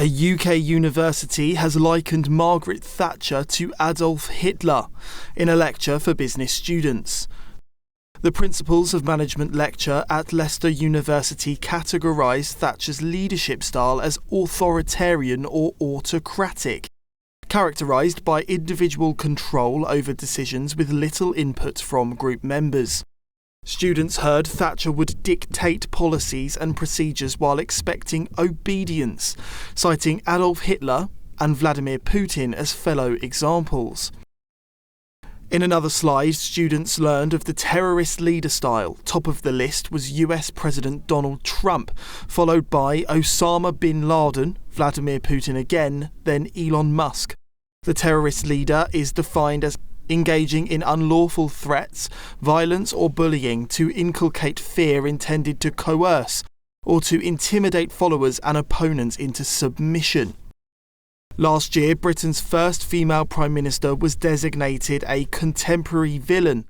A UK university has likened Margaret Thatcher to Adolf Hitler in a lecture for business students. The Principles of Management lecture at Leicester University categorised Thatcher's leadership style as authoritarian or autocratic, characterised by individual control over decisions with little input from group members. Students heard Thatcher would dictate policies and procedures while expecting obedience, citing Adolf Hitler and Vladimir Putin as fellow examples. In another slide, students learned of the terrorist leader style. Top of the list was US President Donald Trump, followed by Osama bin Laden, Vladimir Putin again, then Elon Musk. The terrorist leader is defined as engaging in unlawful threats, violence or bullying to inculcate fear intended to coerce or to intimidate followers and opponents into submission. Last year, Britain's first female Prime Minister was designated a contemporary villain,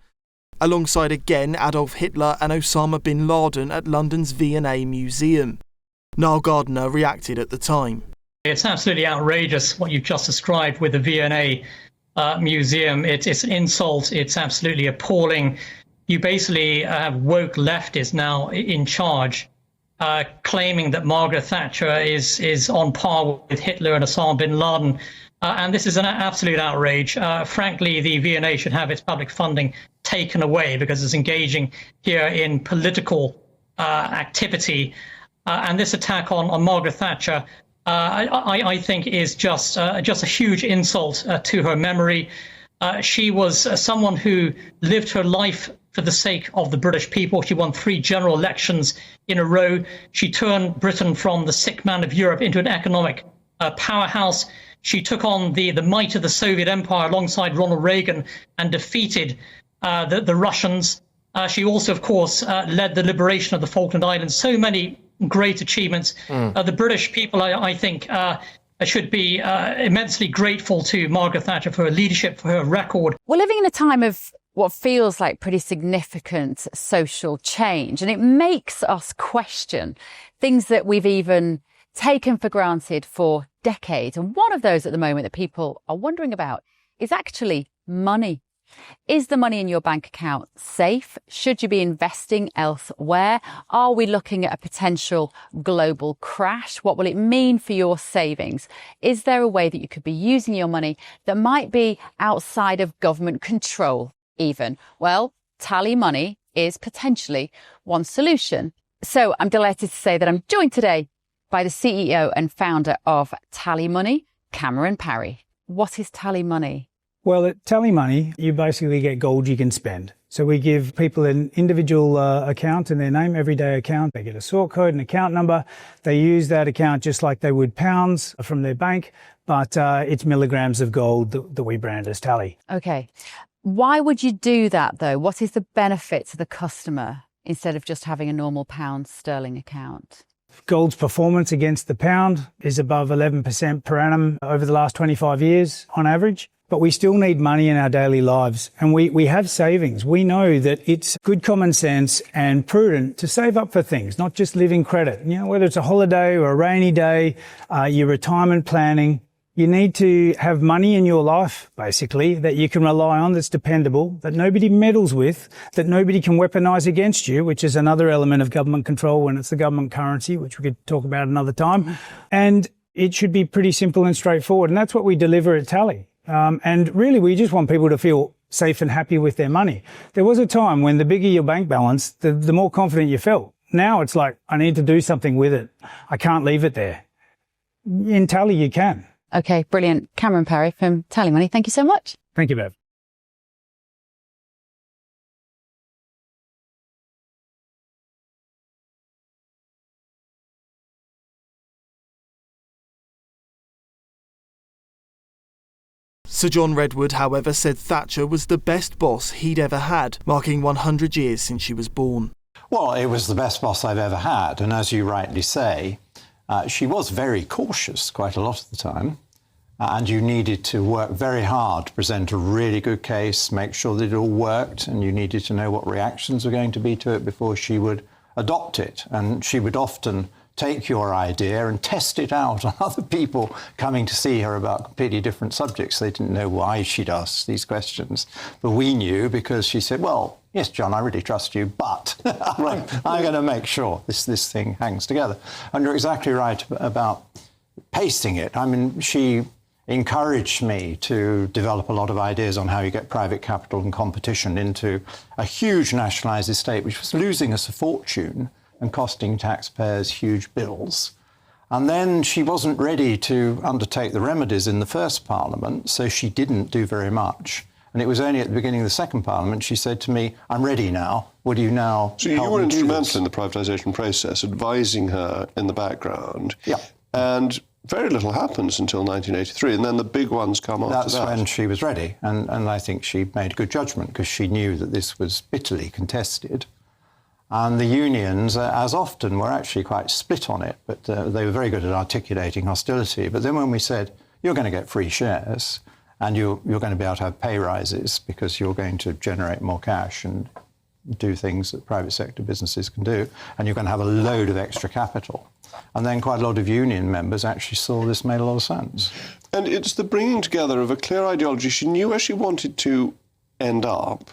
alongside again Adolf Hitler and Osama bin Laden at London's V&A Museum. Niall Gardner reacted at the time. It's absolutely outrageous what you've just described with the V&A museum. It's an insult. It's absolutely appalling. You basically have woke leftists now in charge, claiming that Margaret Thatcher is on par with Hitler and Osama bin Laden. And this is an absolute outrage. Frankly, the V&A should have its public funding taken away because it's engaging here in political activity. And this attack on Margaret Thatcher, I think, is just a huge insult to her memory. She was someone who lived her life for the sake of the British people. She won 3 general elections in a row. She turned Britain from the sick man of Europe into an economic powerhouse. She took on the might of the Soviet Empire alongside Ronald Reagan and defeated the Russians. She also, of course, led the liberation of the Falkland Islands. So many great achievements. The British people, I think, should be immensely grateful to Margaret Thatcher for her leadership, for her record. We're living in a time of what feels like pretty significant social change, and it makes us question things that we've even taken for granted for decades. And one of those at the moment that people are wondering about is actually money. Is the money in your bank account safe? Should you be investing elsewhere? Are we looking at a potential global crash? What will it mean for your savings? Is there a way that you could be using your money that might be outside of government control even? Well, TallyMoney is potentially one solution. So I'm delighted to say that I'm joined today by the CEO and founder of TallyMoney, Cameron Parry. What is TallyMoney? Well, at TallyMoney, you basically get gold you can spend. So we give people an individual account in their name, everyday account. They get a sort code, an account number. They use that account just like they would pounds from their bank, but it's milligrams of gold that we brand as Tally. Okay. Why would you do that, though? What is the benefit to the customer instead of just having a normal pound sterling account? Gold's performance against the pound is above 11% per annum over the last 25 years on average. But we still need money in our daily lives, and we have savings. We know that it's good common sense and prudent to save up for things, not just living credit. You know, whether it's a holiday or a rainy day, your retirement planning, you need to have money in your life, basically, that you can rely on, that's dependable, that nobody meddles with, that nobody can weaponize against you, which is another element of government control when it's the government currency, which we could talk about another time. And it should be pretty simple and straightforward, and that's what we deliver at Tally. And really, we just want people to feel safe and happy with their money. There was a time when the bigger your bank balance, the more confident you felt. Now it's like, I need to do something with it. I can't leave it there. In Tally, you can. Okay, brilliant. Cameron Parry from TallyMoney, thank you so much. Thank you, Bev. Sir John Redwood, however, said Thatcher was the best boss he'd ever had, marking 100 years since she was born. Well, it was the best boss I've ever had, and as you rightly say, she was very cautious quite a lot of the time, and you needed to work very hard to present a really good case, make sure that it all worked, and you needed to know what reactions were going to be to it before she would adopt it. And she would often take your idea and test it out on other people coming to see her about completely different subjects. They didn't know why she'd asked these questions. But we knew, because she said, well, yes, John, I really trust you, but I'm going to make sure this thing hangs together. And you're exactly right about pacing it. I mean, she encouraged me to develop a lot of ideas on how you get private capital and competition into a huge nationalised estate, which was losing us a fortune and costing taxpayers huge bills. And then she wasn't ready to undertake the remedies in the first Parliament, so she didn't do very much. And it was only at the beginning of the second Parliament she said to me, I'm ready now. Would you now So you were instrumental in the privatisation process, advising her in the background. Yeah. And very little happens until 1983, and then the big ones come after that. That's when she was ready, and I think she made good judgment, because she knew that this was bitterly contested. And the unions, as often, were actually quite split on it, but they were very good at articulating hostility. But then when we said, you're going to get free shares, and you're going to be able to have pay rises because you're going to generate more cash and do things that private sector businesses can do, and you're going to have a load of extra capital. And then quite a lot of union members actually saw this made a lot of sense. And it's the bringing together of a clear ideology. She knew where she wanted to end up,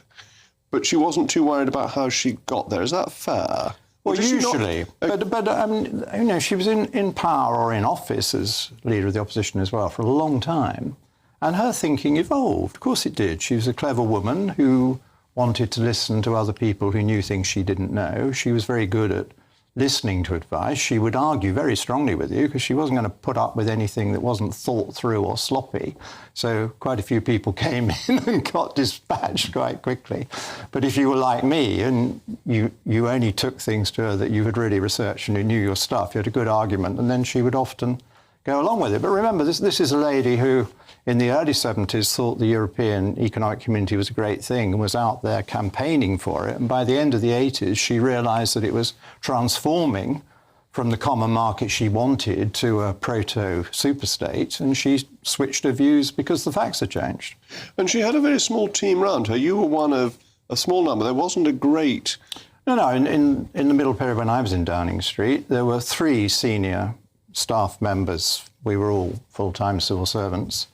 but she wasn't too worried about how she got there. Is that fair? Well, usually. But she was in power or in office as leader of the opposition as well for a long time. And her thinking evolved. Of course it did. She was a clever woman who wanted to listen to other people who knew things she didn't know. She was very good at listening to advice. She would argue very strongly with you because she wasn't going to put up with anything that wasn't thought through or sloppy. So quite a few people came in and got dispatched quite quickly. But if you were like me and you only took things to her that you had really researched and you knew your stuff, you had a good argument, and then she would often go along with it. But remember, this is a lady who, in the early 70s, thought the European Economic Community was a great thing and was out there campaigning for it. And by the end of the 80s, she realised that it was transforming from the common market she wanted to a proto-superstate, and she switched her views because the facts had changed. And she had a very small team around her. You were one of a small number. There wasn't a great... No. In the middle period when I was in Downing Street, there were 3 senior staff members. We were all full-time civil servants.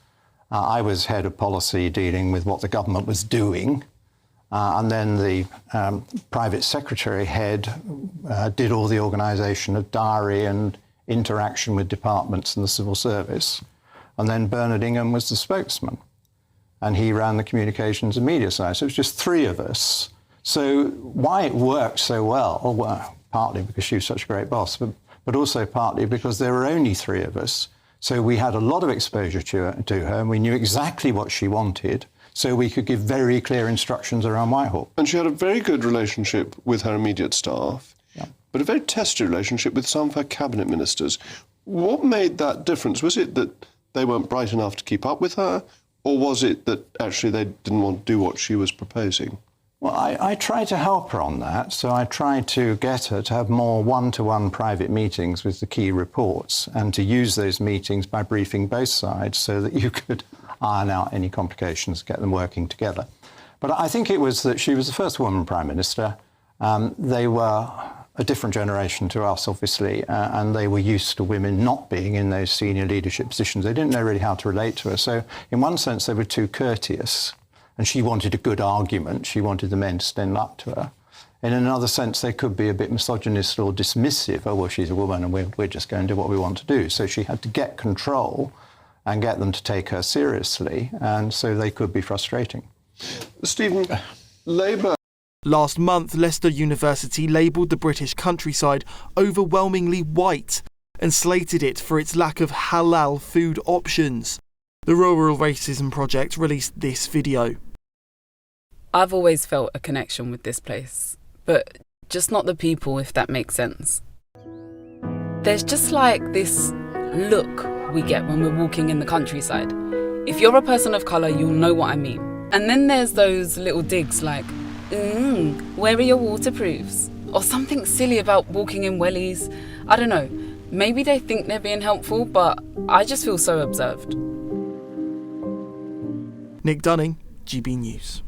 I was head of policy dealing with what the government was doing. And then the private secretary head did all the organisation of diary and interaction with departments in the civil service. And then Bernard Ingham was the spokesman. And he ran the communications and media side. So it was just 3 of us. So why it worked so well, partly because she was such a great boss, but also partly because there were only 3 of us. So we had a lot of exposure to her, and we knew exactly what she wanted, so we could give very clear instructions around Whitehall. And she had a very good relationship with her immediate staff, but a very testy relationship with some of her cabinet ministers. What made that difference? Was it that they weren't bright enough to keep up with her, or was it that actually they didn't want to do what she was proposing? Well, I tried to help her on that, so I tried to get her to have more one-to-one private meetings with the key reports and to use those meetings by briefing both sides so that you could iron out any complications, get them working together. But I think it was that she was the first woman Prime Minister. They were a different generation to us, obviously, and they were used to women not being in those senior leadership positions. They didn't know really how to relate to her. So in one sense, they were too courteous. And she wanted a good argument. She wanted the men to stand up to her. In another sense, they could be a bit misogynist or dismissive. Oh, well, she's a woman and we're just going to do what we want to do. So she had to get control and get them to take her seriously. And so they could be frustrating. Stephen, Labour... Last month, Leicester University labelled the British countryside overwhelmingly white and slated it for its lack of halal food options. The Rural Racism Project released this video. I've always felt a connection with this place, but just not the people, if that makes sense. There's just like this look we get when we're walking in the countryside. If you're a person of colour, you'll know what I mean. And then there's those little digs like, where are your waterproofs? Or something silly about walking in wellies. I don't know, maybe they think they're being helpful, but I just feel so observed. Nick Dunning, GB News.